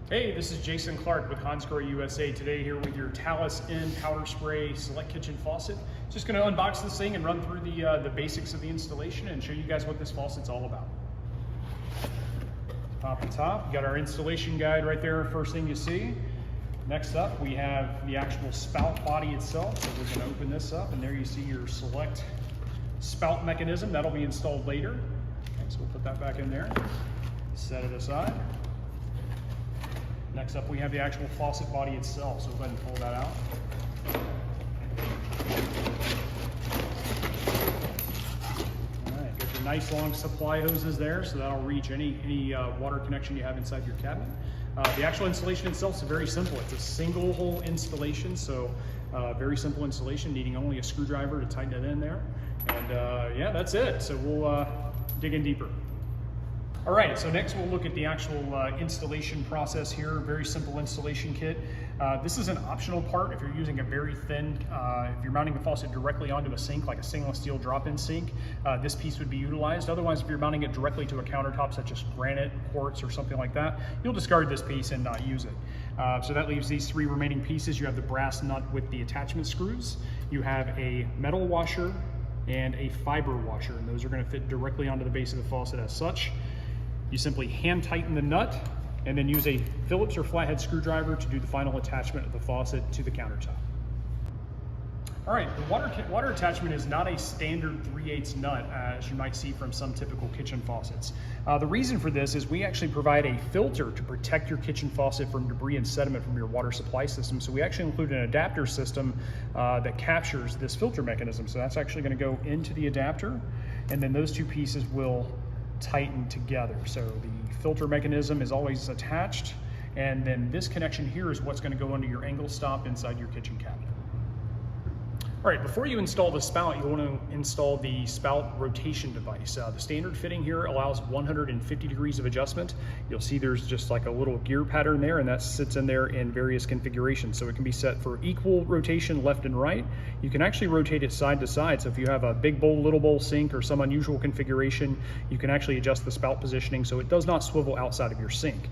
Hey, this is Jason Clark with Hansgrohe USA. Today here with your Talis N PowderSpray Select Kitchen Faucet. Just going to unbox this thing and run through the basics of the installation and show you guys what this faucet's all about. Top to top, you got our installation guide right there, first thing you see. Next up, we have the actual spout body itself. So we're going to open this up, and there you see your select spout mechanism. That'll be installed later. Okay, so we'll put that back in there, set it aside. Next up, we have the actual faucet body itself, so go ahead and pull that out. All right, got your nice long supply hoses there, so that'll reach any water connection you have inside your cabinet. The actual installation itself is very simple. It's a single hole installation, so very simple installation, needing only a screwdriver to tighten it in there. And yeah, that's it. So we'll dig in deeper. All right, so next we'll look at the actual installation process here. Very simple installation kit. This is an optional part if you're using a very thin, if you're mounting the faucet directly onto a sink, like a stainless steel drop-in sink, this piece would be utilized. Otherwise, if you're mounting it directly to a countertop, such as granite, quartz, or something like that, you'll discard this piece and not use it. So that leaves these three remaining pieces. You have the brass nut with the attachment screws. You have a metal washer and a fiber washer, and those are going to fit directly onto the base of the faucet as such. You simply hand tighten the nut and then use a Phillips or flathead screwdriver to do the final attachment of the faucet to the countertop. All right, the water attachment is not a standard 3/8 nut as you might see from some typical kitchen faucets. The reason for this is we actually provide a filter to protect your kitchen faucet from debris and sediment from your water supply system. So we actually include an adapter system that captures this filter mechanism. So that's actually going to go into the adapter, and then those two pieces will tighten together. So the filter mechanism is always attached, and then this connection here is what's going to go under your angle stop inside your kitchen cabinet. All right, before you install the spout, you want to install the spout rotation device. The standard fitting here allows 150 degrees of adjustment. You'll see there's just like a little gear pattern there, and that sits in there in various configurations. So it can be set for equal rotation left and right. You can actually rotate it side to side. So if you have a big bowl, little bowl sink, or some unusual configuration, you can actually adjust the spout positioning so it does not swivel outside of your sink.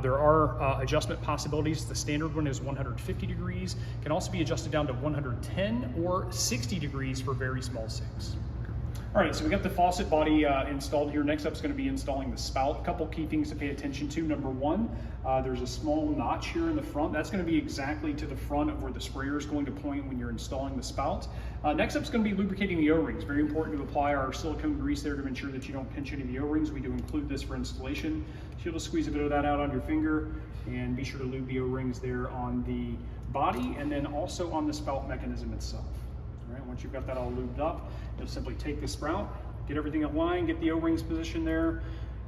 There are adjustment possibilities. The standard one is 150 degrees. It can also be adjusted down to 110 or 60 degrees for very small sinks. All right, so we got the faucet body installed here. Next up is going to be installing the spout. A couple key things to pay attention to. Number one, there's a small notch here in the front. That's going to be exactly to the front of where the sprayer is going to point when you're installing the spout. Next up is going to be lubricating the O-rings. Very important to apply our silicone grease there to ensure that you don't pinch any of the O-rings. We do include this for installation. So you'll just squeeze a bit of that out on your finger, and be sure to lube the O-rings there on the body and then also on the spout mechanism itself. All right, once you've got that all lubed up, you'll simply take the sprout, get everything in line, get the O-rings positioned there,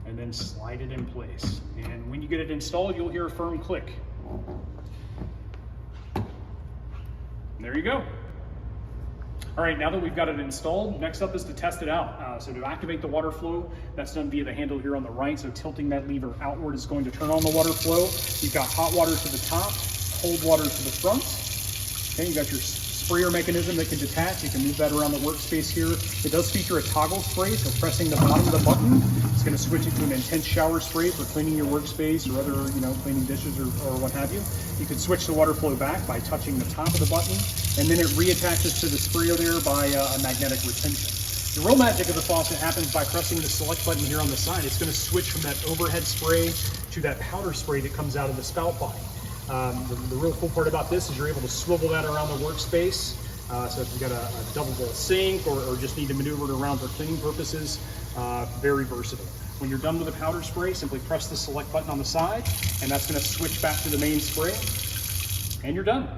and then slide it in place. And when you get it installed, you'll hear a firm click. And there you go. All right, now that we've got it installed, next up is to test it out. So to activate the water flow, that's done via the handle here on the right. So tilting that lever outward is going to turn on the water flow. You've got hot water to the top, cold water to the front. Okay, you got your sprayer mechanism that can detach. You can move that around the workspace here. It does feature a toggle spray, so pressing the bottom of the button, it's going to switch it to an intense shower spray for cleaning your workspace or other, cleaning dishes or what have you. You can switch the water flow back by touching the top of the button, and then it reattaches to the sprayer there by a magnetic retention. The real magic of the faucet happens by pressing the select button here on the side. It's going to switch from that overhead spray to that powder spray that comes out of the spout body. The real cool part about this is you're able to swivel that around the workspace. So if you've got a double bowl sink or just need to maneuver it around for cleaning purposes, very versatile. When you're done with the powder spray, simply press the select button on the side, and that's going to switch back to the main spray, and you're done.